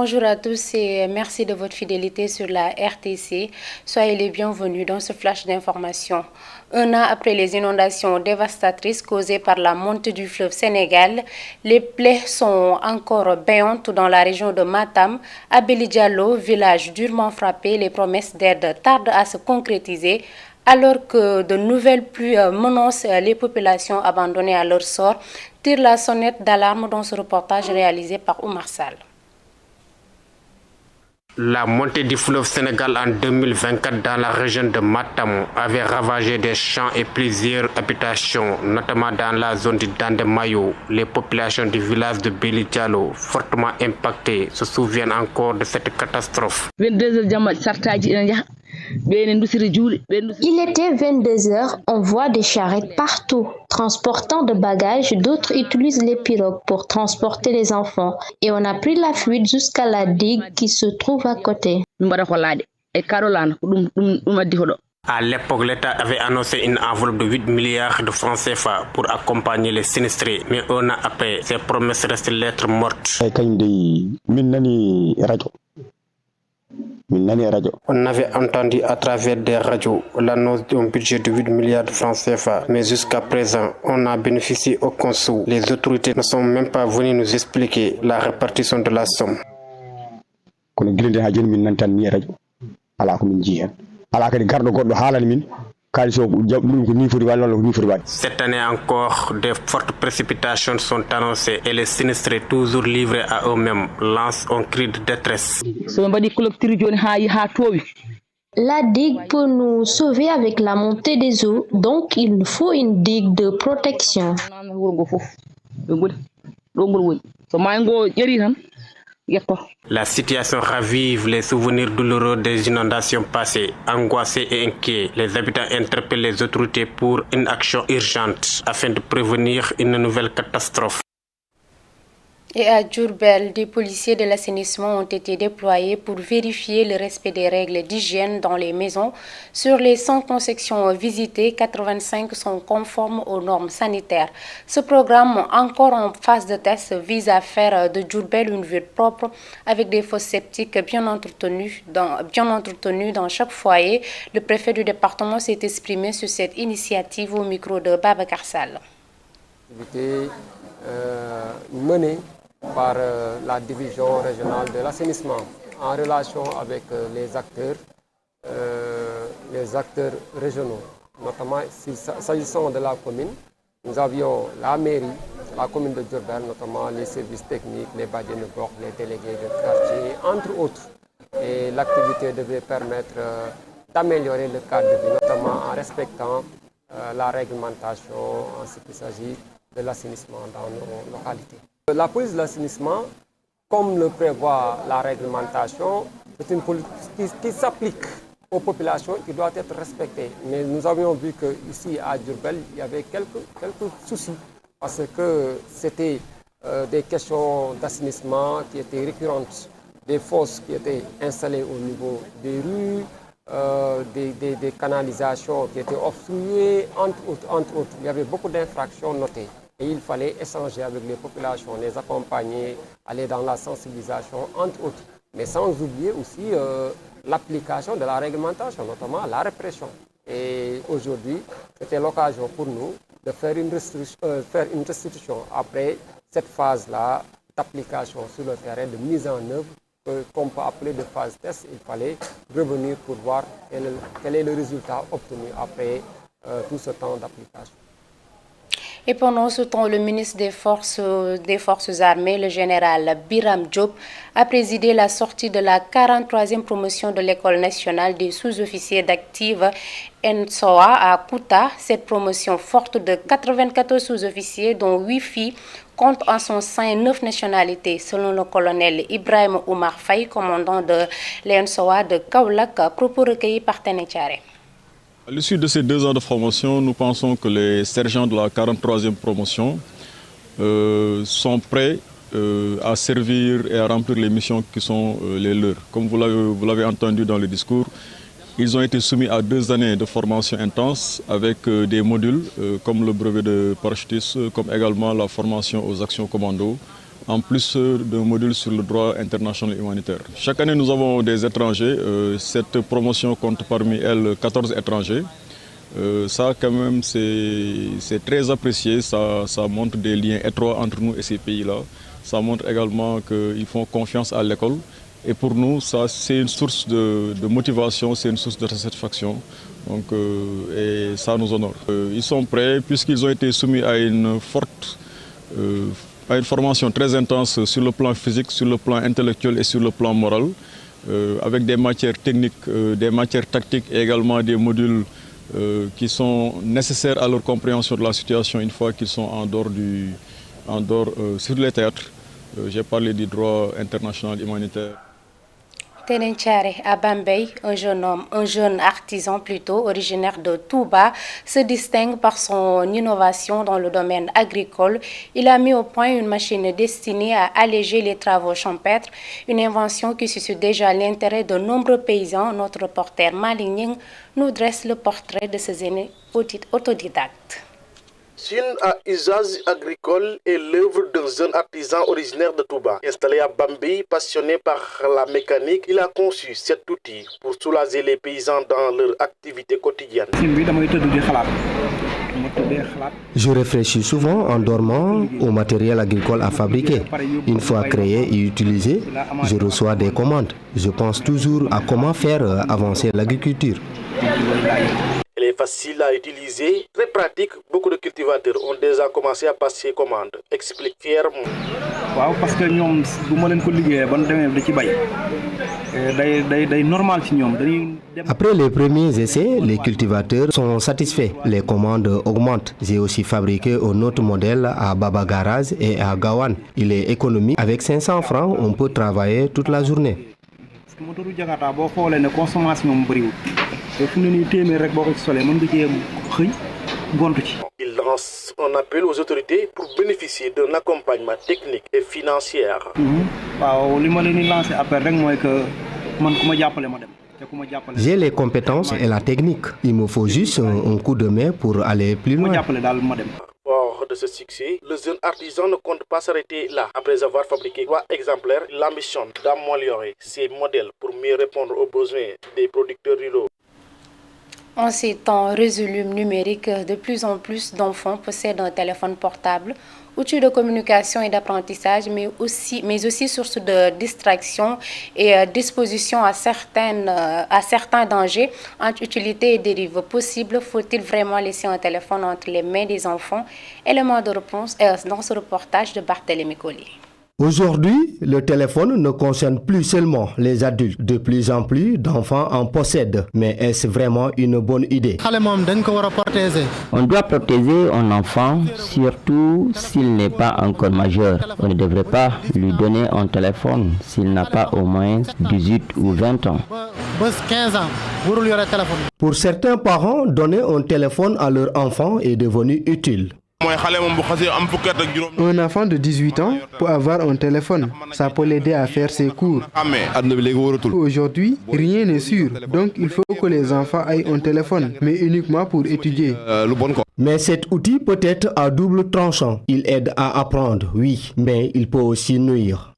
Bonjour à tous et merci de votre fidélité sur la RTC. Soyez les bienvenus dans ce flash d'information. Un an après les inondations dévastatrices causées par la montée du fleuve Sénégal, les plaies sont encore béantes dans la région de Matam. À Beli Diallo, village durement frappé, les promesses d'aide tardent à se concrétiser alors que de nouvelles pluies menacent les populations abandonnées à leur sort. Tire la sonnette d'alarme dans ce reportage réalisé par Oumar Sall. La montée du fleuve Sénégal en 2024 dans la région de Matam avait ravagé des champs et plusieurs habitations, notamment dans la zone du Dandemayo. Les populations du village de Beli Diallo, fortement impactées, se souviennent encore de cette catastrophe. Il était 22 heures, on voit des charrettes partout, transportant de bagages. D'autres utilisent les pirogues pour transporter les enfants. Et on a pris la fuite jusqu'à la digue qui se trouve à côté. À l'époque, l'État avait annoncé une enveloppe de 8 milliards de francs CFA pour accompagner les sinistrés. Mais un an après, ces promesses restent lettres mortes. On avait entendu à travers des radios l'annonce d'un budget de 8 milliards de francs CFA, mais jusqu'à présent, on n'a bénéficié aucun sou. Les autorités ne sont même pas venues nous expliquer la répartition de la somme. Cette année encore, des fortes précipitations sont annoncées et les sinistrés, toujours livrés à eux-mêmes, lancent un cri de détresse. La digue peut nous sauver avec la montée des eaux, donc il nous faut une digue de protection. La situation ravive les souvenirs douloureux des inondations passées. Angoissés et inquiets, les habitants interpellent les autorités pour une action urgente afin de prévenir une nouvelle catastrophe. Et à Diourbel, des policiers de l'assainissement ont été déployés pour vérifier le respect des règles d'hygiène dans les maisons. Sur les 100 concessions visitées, 85 sont conformes aux normes sanitaires. Ce programme, encore en phase de test, vise à faire de Diourbel une ville propre avec des fosses septiques bien entretenues dans chaque foyer. Le préfet du département s'est exprimé sur cette initiative au micro de Babacar Sall. Menée par la division régionale de l'assainissement en relation avec les acteurs régionaux. Notamment, s'agissant de la commune, nous avions la mairie, la commune de Diourbel, notamment les services techniques, les badiens de bloc, les délégués de quartier, entre autres. Et l'activité devait permettre d'améliorer le cadre de vie, notamment en respectant la réglementation en ce qui s'agit de l'assainissement dans nos localités. La police de l'assainissement, comme le prévoit la réglementation, c'est une politique qui s'applique aux populations, qui doit être respectée. Mais nous avions vu qu'ici à Diourbel, il y avait quelques soucis, parce que c'était des questions d'assainissement qui étaient récurrentes, des fosses qui étaient installées au niveau des rues, des canalisations qui étaient obstruées, entre autres. Il y avait beaucoup d'infractions notées. Et il fallait échanger avec les populations, les accompagner, aller dans la sensibilisation, entre autres. Mais sans oublier aussi l'application de la réglementation, notamment la répression. Et aujourd'hui, c'était l'occasion pour nous de faire une restitution après cette phase-là d'application sur le terrain, de mise en œuvre, qu'on peut appeler de phase test. Il fallait revenir pour voir quel est le résultat obtenu après tout ce temps d'application. Et pendant ce temps, le ministre des Forces armées, le général Biram Diop, a présidé la sortie de la 43e promotion de l'École nationale des sous-officiers d'active ENSOA à Kouta. Cette promotion forte de 94 sous-officiers, dont 8 filles, compte en son sein 9 nationalités, selon le colonel Ibrahim Oumar Faye, commandant de l'ENSOA de Kaolack, propos recueillis par Ténétiaré. À l'issue de ces 2 ans de formation, nous pensons que les sergents de la 43e promotion sont prêts à servir et à remplir les missions qui sont les leurs. Comme vous l'avez entendu dans le discours, ils ont été soumis à 2 années de formation intense avec des modules comme le brevet de parachutisme, comme également la formation aux actions commando, en plus d'un module sur le droit international humanitaire. Chaque année, nous avons des étrangers. Cette promotion compte parmi elles 14 étrangers. Ça, quand même, c'est très apprécié. Ça montre des liens étroits entre nous et ces pays-là. Ça montre également qu'ils font confiance à l'école. Et pour nous, ça, c'est une source de motivation, c'est une source de satisfaction. Donc, et ça nous honore. Ils sont prêts puisqu'ils ont été soumis à une formation très intense sur le plan physique, sur le plan intellectuel et sur le plan moral, avec des matières techniques, des matières tactiques et également des modules qui sont nécessaires à leur compréhension de la situation une fois qu'ils sont en dehors sur les théâtres. J'ai parlé du droit international humanitaire. Tenenchare à Bambey, un jeune artisan plutôt originaire de Touba, se distingue par son innovation dans le domaine agricole. Il a mis au point une machine destinée à alléger les travaux champêtres, une invention qui suscite déjà l'intérêt de nombreux paysans. Notre reporter Maligning nous dresse le portrait de ces aînés autodidactes. Machine à usage agricole est l'œuvre d'un jeune artisan originaire de Touba. Installé à Bambey, passionné par la mécanique, il a conçu cet outil pour soulager les paysans dans leur activité quotidienne. Je réfléchis souvent en dormant au matériel agricole à fabriquer. Une fois créé et utilisé, je reçois des commandes. Je pense toujours à comment faire avancer l'agriculture. Elle est facile à utiliser, très pratique. Beaucoup de cultivateurs ont déjà commencé à passer commande. Explique fièrement. Après les premiers essais, les cultivateurs sont satisfaits. Les commandes augmentent. J'ai aussi fabriqué un autre modèle à Baba Garage et à Gawan. Il est économique. Avec 500 francs, on peut travailler toute la journée. Il lance un appel aux autorités pour bénéficier d'un accompagnement technique et financier. J'ai les compétences et la technique. Il me faut juste un coup de main pour aller plus loin. Fort de ce succès, le jeune artisan ne compte pas s'arrêter là. Après avoir fabriqué 3 exemplaires, l'ambition d'améliorer ces modèles pour mieux répondre aux besoins des producteurs ruraux. En ces temps résolus numériques, de plus en plus d'enfants possèdent un téléphone portable, outil de communication et d'apprentissage, mais aussi source de distraction et disposition à certains dangers. Entre utilité et dérive possibles, faut-il vraiment laisser un téléphone entre les mains des enfants? Élément de réponse dans ce reportage de Barthélémy Collier. Aujourd'hui, le téléphone ne concerne plus seulement les adultes. De plus en plus d'enfants en possèdent. Mais est-ce vraiment une bonne idée? On doit protéger un enfant, surtout s'il n'est pas encore majeur. On ne devrait pas lui donner un téléphone s'il n'a pas au moins 18 ou 20 ans. Pour certains parents, donner un téléphone à leur enfant est devenu utile. Un enfant de 18 ans peut avoir un téléphone. Ça peut l'aider à faire ses cours. Aujourd'hui, rien n'est sûr. Donc, il faut que les enfants aient un téléphone, mais uniquement pour étudier. Mais cet outil peut être à double tranchant. Il aide à apprendre, oui, mais il peut aussi nuire.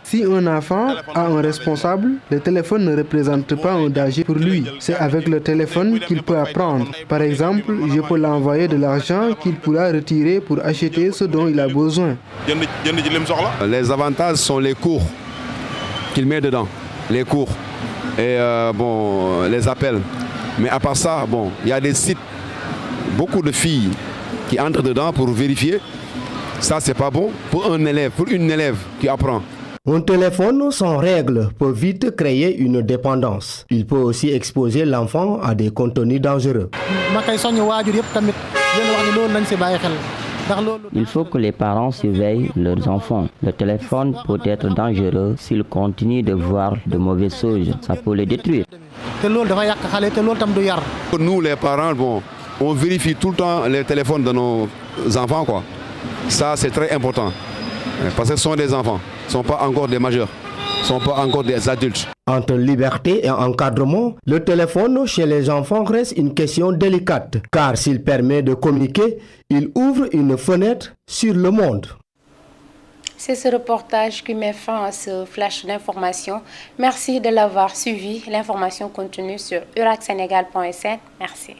Si un enfant a un responsable, le téléphone ne représente pas un danger pour lui. C'est avec le téléphone qu'il peut apprendre. Par exemple, je peux l'envoyer de l'argent qu'il pourra retirer pour acheter ce dont il a besoin. Les avantages sont les cours qu'il met dedans, les cours et les appels. Mais à part ça, il y a des sites, beaucoup de filles qui entrent dedans pour vérifier. Ça, c'est pas bon pour un élève, pour une élève qui apprend. Un téléphone sans règles peut vite créer une dépendance. Il peut aussi exposer l'enfant à des contenus dangereux. Il faut que les parents surveillent leurs enfants. Le téléphone peut être dangereux s'ils continuent de voir de mauvaises choses. Ça peut les détruire. Nous, les parents, on vérifie tout le temps les téléphones de nos enfants, quoi. Ça, c'est très important. Parce que ce sont des enfants. Ne sont pas encore des majeurs, ne sont pas encore des adultes. Entre liberté et encadrement, le téléphone chez les enfants reste une question délicate, car s'il permet de communiquer, il ouvre une fenêtre sur le monde. C'est ce reportage qui met fin à ce flash d'information. Merci de l'avoir suivi. L'information continue sur uracsenegal.sn. Merci.